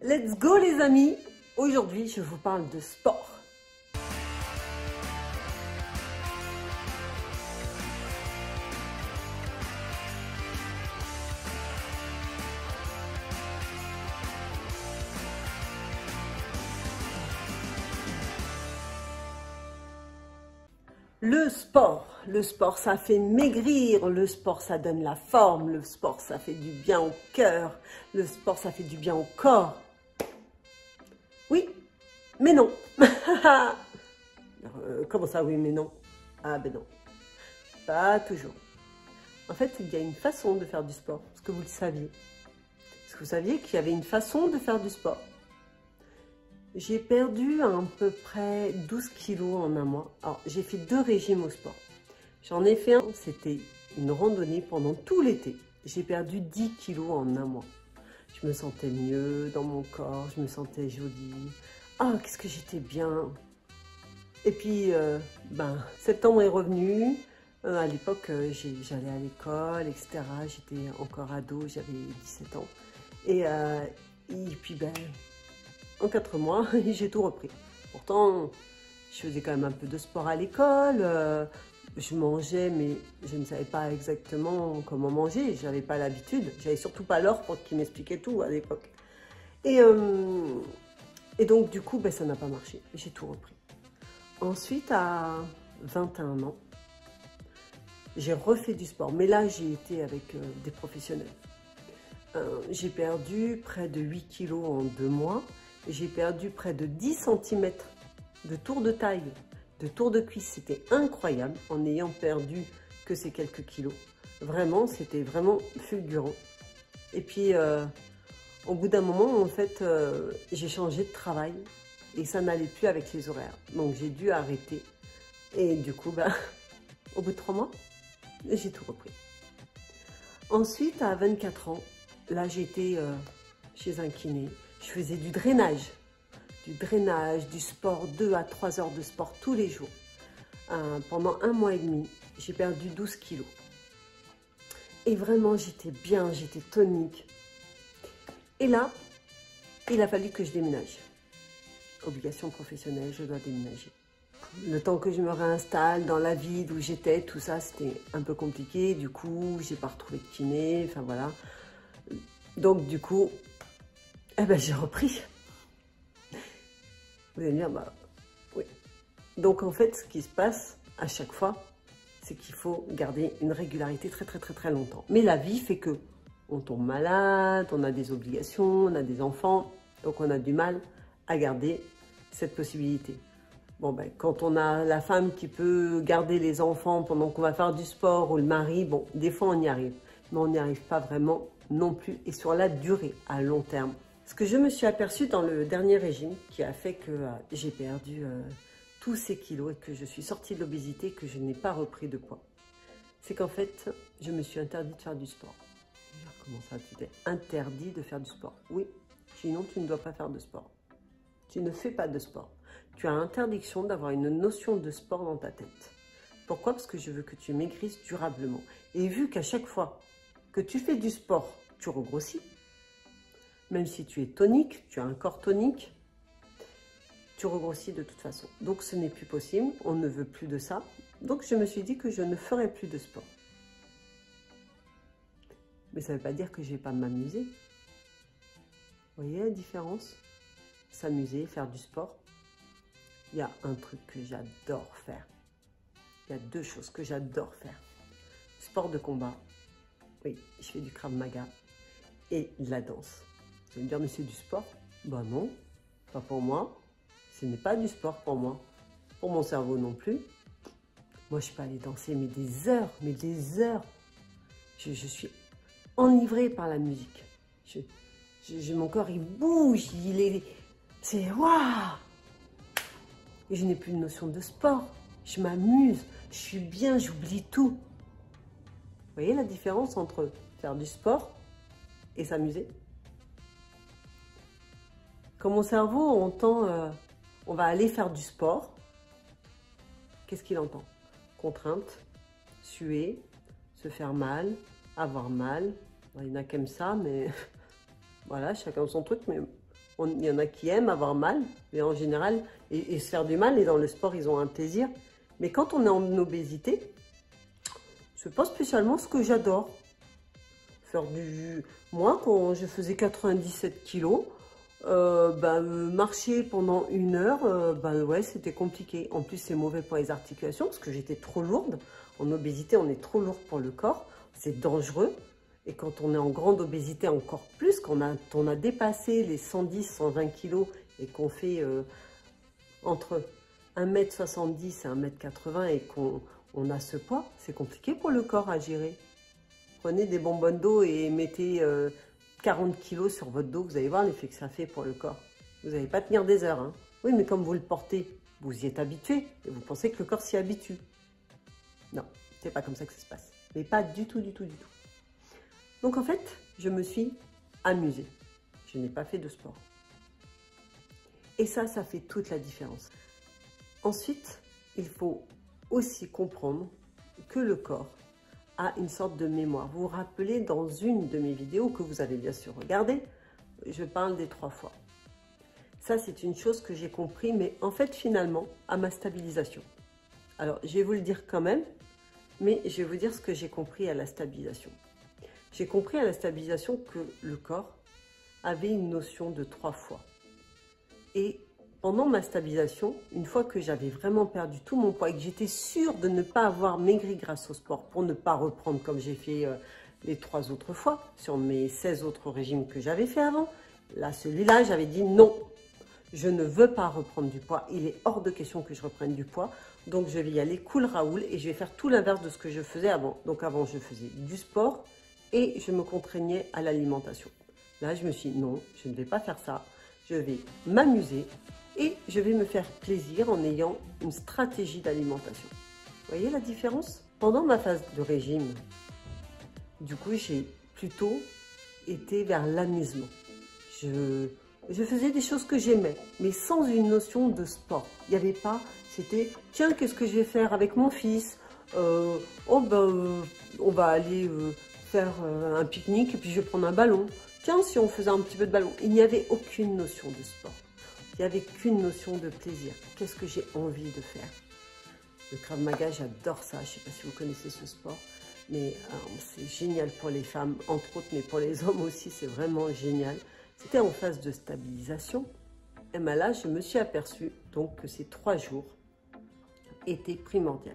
Let's go les amis! Aujourd'hui, je vous parle de sport. Le sport, ça fait maigrir, le sport, ça donne la forme, le sport, ça fait du bien au cœur, le sport, ça fait du bien au corps. Oui, mais non. Comment ça, oui, mais non? Ah ben non, pas toujours. En fait, il y a une façon de faire du sport, est-ce que vous le saviez? Est-ce que vous saviez qu'il y avait une façon de faire du sport? J'ai perdu à peu près 12 kilos en un mois. Alors, j'ai fait 2 régimes au sport. J'en ai fait un, c'était une randonnée pendant tout l'été. J'ai perdu 10 kilos en un mois. Je me sentais mieux dans mon corps, je me sentais jolie. Ah, qu'est-ce que j'étais bien. Et puis, septembre est revenu. À l'époque, j'allais à l'école, etc. J'étais encore ado, j'avais 17 ans. Et puis, en 4 mois, j'ai tout repris. Pourtant, je faisais quand même un peu de sport à l'école. Je mangeais, mais je ne savais pas exactement comment manger. Je n'avais pas l'habitude. J'avais surtout pas l'or pour qu'il m'expliquait tout à l'époque. Et donc, du coup, ça n'a pas marché. J'ai tout repris. Ensuite, à 21 ans, j'ai refait du sport. Mais là, j'ai été avec des professionnels. J'ai perdu près de 8 kilos en 2 mois. J'ai perdu près de 10 cm de tour de taille, de tour de cuisse. C'était incroyable en ayant perdu que ces quelques kilos. Vraiment, c'était vraiment fulgurant. Et puis, au bout d'un moment, en fait, j'ai changé de travail et ça n'allait plus avec les horaires. Donc, j'ai dû arrêter. Et du coup, au bout de 3 mois, j'ai tout repris. Ensuite, à 24 ans, là, j'étais chez un kiné. Je faisais du drainage, du sport, 2 à 3 heures de sport tous les jours. Pendant 1 mois et demi, j'ai perdu 12 kilos. Et vraiment, j'étais bien, j'étais tonique. Et là, il a fallu que je déménage. Obligation professionnelle, je dois déménager. Le temps que je me réinstalle dans la ville où j'étais, tout ça, c'était un peu compliqué. Du coup, j'ai pas retrouvé de kiné, enfin voilà. Donc du coup, j'ai repris. Vous allez me dire, oui. Donc en fait, ce qui se passe à chaque fois, c'est qu'il faut garder une régularité très longtemps. Mais la vie fait que on tombe malade, on a des obligations, on a des enfants, donc on a du mal à garder cette possibilité. Bon, quand on a la femme qui peut garder les enfants pendant qu'on va faire du sport, ou le mari, bon, des fois on y arrive. Mais on n'y arrive pas vraiment non plus, et sur la durée, à long terme. Ce que je me suis aperçue dans le dernier régime, qui a fait que j'ai perdu tous ces kilos et que je suis sortie de l'obésité, que je n'ai pas repris de poids, c'est qu'en fait, je me suis interdit de faire du sport. Comment ça, tu t'es interdit de faire du sport? Oui, sinon tu ne dois pas faire de sport. Tu ne fais pas de sport. Tu as interdiction d'avoir une notion de sport dans ta tête. Pourquoi? Parce que je veux que tu maigrisses durablement. Et vu qu'à chaque fois que tu fais du sport, tu regrossis, même si tu es tonique, tu as un corps tonique, tu regrossis de toute façon. Donc ce n'est plus possible, on ne veut plus de ça. Donc je me suis dit que je ne ferai plus de sport. Mais ça ne veut pas dire que je ne vais pas m'amuser. Vous voyez la différence? S'amuser, faire du sport. Il y a un truc que j'adore faire. Il y a 2 choses que j'adore faire. Sport de combat. Oui, je fais du Krav Maga. Et de la danse. Vous allez me dire, mais c'est du sport? Non, pas pour moi. Ce n'est pas du sport pour moi. Pour mon cerveau non plus. Moi, je peux aller danser, mais des heures, Je suis enivrée par la musique. Mon corps, il bouge, c'est waouh! Et je n'ai plus de notion de sport. Je m'amuse, je suis bien, j'oublie tout. Vous voyez la différence entre faire du sport et s'amuser? Quand mon cerveau entend on va aller faire du sport, qu'est-ce qu'il entend? Contrainte, suer, se faire mal, avoir mal. Il y en a qui aiment ça, mais voilà, chacun son truc. Mais Il y en a qui aiment avoir mal, mais en général, et se faire du mal, et dans le sport, ils ont un plaisir. Mais quand on est en obésité, c'est pas spécialement ce que j'adore. Moi, quand je faisais 97 kilos, marcher pendant 1 heure, ouais, c'était compliqué. En plus, c'est mauvais pour les articulations parce que j'étais trop lourde. En obésité, on est trop lourd pour le corps. C'est dangereux. Et quand on est en grande obésité, encore plus, quand on a dépassé les 110, 120 kilos et qu'on fait entre 1m70 et 1m80 et qu'on a ce poids, c'est compliqué pour le corps à gérer. Prenez des bonbonnes d'eau et mettez 40 kilos sur votre dos, vous allez voir l'effet que ça fait pour le corps. Vous n'allez pas tenir des heures. Hein. Oui, mais comme vous le portez, vous y êtes habitué et vous pensez que le corps s'y habitue. Non, c'est pas comme ça que ça se passe. Mais pas du tout, du tout, du tout. Donc en fait, je me suis amusée. Je n'ai pas fait de sport. Et ça fait toute la différence. Ensuite, il faut aussi comprendre que le corps a une sorte de mémoire. Vous vous rappelez dans une de mes vidéos que vous avez bien sûr regardé, je parle des 3 fois. Ça, c'est une chose que j'ai compris, mais en fait, finalement, à ma stabilisation. Alors, je vais vous le dire quand même, mais je vais vous dire ce que j'ai compris à la stabilisation. J'ai compris à la stabilisation que le corps avait une notion de 3 fois. Et pendant ma stabilisation, une fois que j'avais vraiment perdu tout mon poids et que j'étais sûre de ne pas avoir maigri grâce au sport pour ne pas reprendre comme j'ai fait les 3 autres fois sur mes 16 autres régimes que j'avais fait avant, là, celui-là, j'avais dit non, je ne veux pas reprendre du poids. Il est hors de question que je reprenne du poids. Donc, je vais y aller cool Raoul et je vais faire tout l'inverse de ce que je faisais avant. Donc, avant, je faisais du sport et je me contraignais à l'alimentation. Là, je me suis dit non, je ne vais pas faire ça. Je vais m'amuser. Et je vais me faire plaisir en ayant une stratégie d'alimentation. Vous voyez la différence? Pendant ma phase de régime, du coup, j'ai plutôt été vers l'amusement. Je faisais des choses que j'aimais, mais sans une notion de sport. Il n'y avait pas, c'était, tiens, qu'est-ce que je vais faire avec mon fils? On va aller faire un pique-nique et puis je vais prendre un ballon. Tiens, si on faisait un petit peu de ballon. Il n'y avait aucune notion de sport. Il n'y avait qu'une notion de plaisir. Qu'est-ce que j'ai envie de faire? Le Krav Maga, j'adore ça. Je ne sais pas si vous connaissez ce sport, mais c'est génial pour les femmes, entre autres, mais pour les hommes aussi, c'est vraiment génial. C'était en phase de stabilisation. Et bien là, je me suis aperçue donc, que ces 3 jours étaient primordiaux.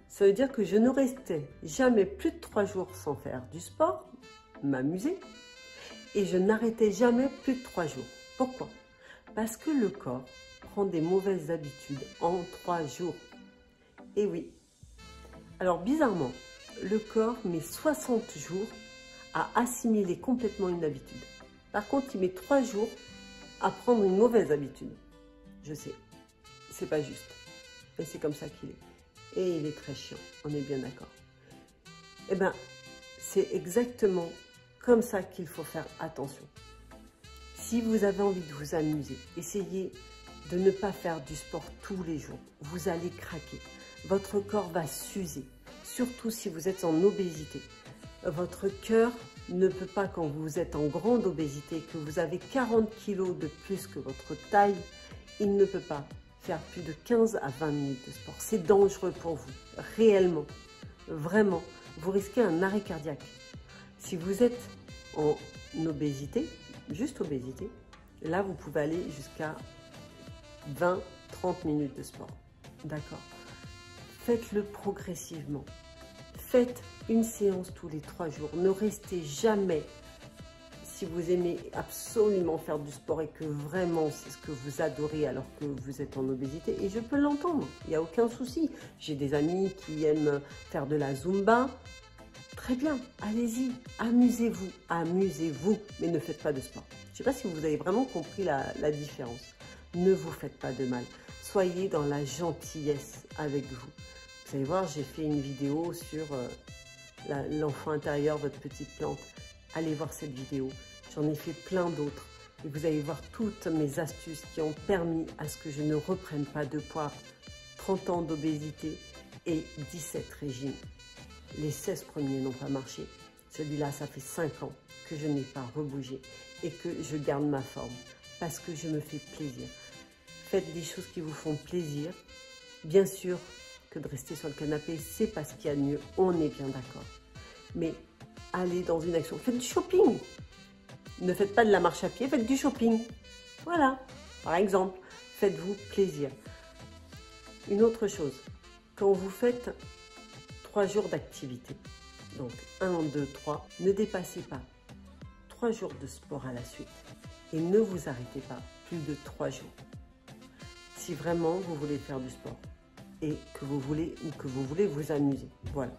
Ça veut dire que je ne restais jamais plus de 3 jours sans faire du sport, m'amuser, et je n'arrêtais jamais plus de 3 jours. Pourquoi? Parce que le corps prend des mauvaises habitudes en 3 jours. Et oui. Alors bizarrement, le corps met 60 jours à assimiler complètement une habitude. Par contre, il met 3 jours à prendre une mauvaise habitude. Je sais, c'est pas juste. Et c'est comme ça qu'il est. Et il est très chiant, on est bien d'accord. Eh bien, c'est exactement comme ça qu'il faut faire attention. Si vous avez envie de vous amuser, essayez de ne pas faire du sport tous les jours. Vous allez craquer. Votre corps va s'user, surtout si vous êtes en obésité. Votre cœur ne peut pas, quand vous êtes en grande obésité, que vous avez 40 kilos de plus que votre taille, il ne peut pas faire plus de 15 à 20 minutes de sport. C'est dangereux pour vous, réellement. Vraiment, vous risquez un arrêt cardiaque. Si vous êtes en obésité, juste obésité, là vous pouvez aller jusqu'à 20-30 minutes de sport. D'accord? Faites-le progressivement. Faites une séance tous les 3 jours. Ne restez jamais, si vous aimez absolument faire du sport et que vraiment c'est ce que vous adorez alors que vous êtes en obésité, et je peux l'entendre, il n'y a aucun souci. J'ai des amis qui aiment faire de la Zumba. Très bien, allez-y, amusez-vous, mais ne faites pas de sport. Je ne sais pas si vous avez vraiment compris la différence. Ne vous faites pas de mal. Soyez dans la gentillesse avec vous. Vous allez voir, j'ai fait une vidéo sur l'enfant intérieur, votre petite plante. Allez voir cette vidéo. J'en ai fait plein d'autres. Et vous allez voir toutes mes astuces qui ont permis à ce que je ne reprenne pas de poids. 30 ans d'obésité et 17 régimes. Les 16 premiers n'ont pas marché. Celui-là, ça fait 5 ans que je n'ai pas rebougé et que je garde ma forme. parce que je me fais plaisir. Faites des choses qui vous font plaisir. Bien sûr que de rester sur le canapé, c'est pas ce qu'il y a de mieux, on est bien d'accord. Mais allez dans une action, faites du shopping. Ne faites pas de la marche à pied, faites du shopping. Voilà, par exemple, faites-vous plaisir. Une autre chose, quand vous faites 3 jours d'activité, donc 1, 2, 3, ne dépassez pas 3 jours de sport à la suite et ne vous arrêtez pas plus de 3 jours. Si vraiment vous voulez faire du sport et que vous voulez vous amuser, voilà.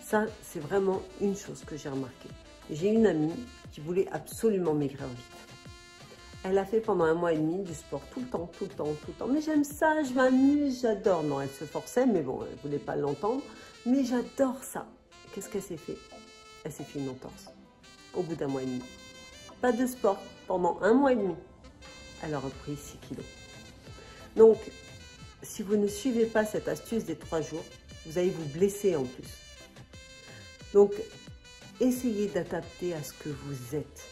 Ça, c'est vraiment une chose que j'ai remarqué. J'ai une amie qui voulait absolument maigrir vite. Elle a fait pendant 1 mois et demi du sport tout le temps. Mais j'aime ça, je m'amuse, j'adore. Non, elle se forçait, mais bon, elle ne voulait pas l'entendre. Mais j'adore ça. Qu'est-ce qu'elle s'est fait? Elle s'est fait une entorse au bout d'1 mois et demi. Pas de sport pendant 1 mois et demi. Elle a repris 6 kilos. Donc, si vous ne suivez pas cette astuce des 3 jours, vous allez vous blesser en plus. Donc, essayez d'adapter à ce que vous êtes.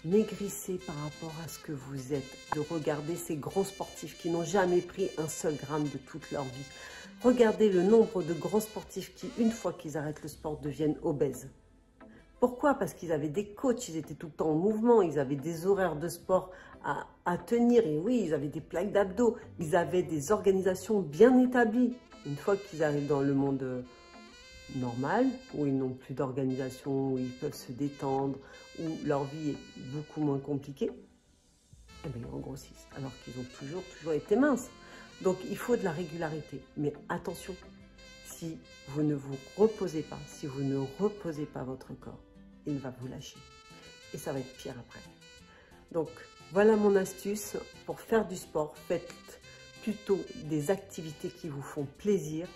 Maigrissez par rapport à ce que vous êtes. De regarder ces grands sportifs qui n'ont jamais pris un seul gramme de toute leur vie. Regardez le nombre de grands sportifs qui, une fois qu'ils arrêtent le sport, deviennent obèses. Pourquoi? Parce qu'ils avaient des coachs, ils étaient tout le temps en mouvement, ils avaient des horaires de sport à tenir. Et oui, ils avaient des plaques d'abdos, ils avaient des organisations bien établies. Une fois qu'ils arrivent dans le monde normal, où ils n'ont plus d'organisation, où ils peuvent se détendre, où leur vie est beaucoup moins compliquée, eh bien, ils regrossissent, alors qu'ils ont toujours été minces. Donc, il faut de la régularité. Mais attention, si vous ne vous reposez pas, si vous ne reposez pas votre corps, il va vous lâcher. Et ça va être pire après. Donc, voilà mon astuce pour faire du sport. Faites plutôt des activités qui vous font plaisir.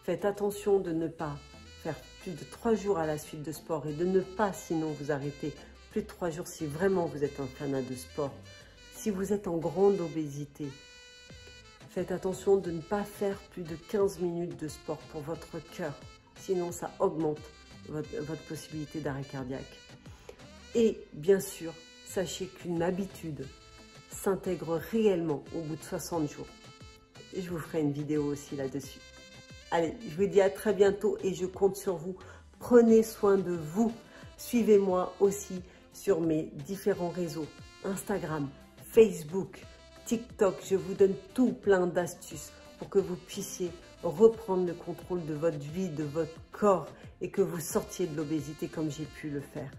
Faites attention de ne pas faire plus de 3 jours à la suite de sport et de ne pas, sinon vous arrêtez plus de 3 jours si vraiment vous êtes un fanat de sport. Si vous êtes en grande obésité, faites attention de ne pas faire plus de 15 minutes de sport pour votre cœur. Sinon, ça augmente votre possibilité d'arrêt cardiaque. Et bien sûr, sachez qu'une habitude s'intègre réellement au bout de 60 jours. Et je vous ferai une vidéo aussi là-dessus. Allez, je vous dis à très bientôt et je compte sur vous. Prenez soin de vous. Suivez-moi aussi sur mes différents réseaux, Instagram, Facebook, TikTok. Je vous donne tout plein d'astuces pour que vous puissiez reprendre le contrôle de votre vie, de votre corps et que vous sortiez de l'obésité comme j'ai pu le faire.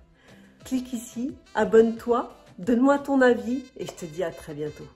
Clique ici, abonne-toi, donne-moi ton avis et je te dis à très bientôt.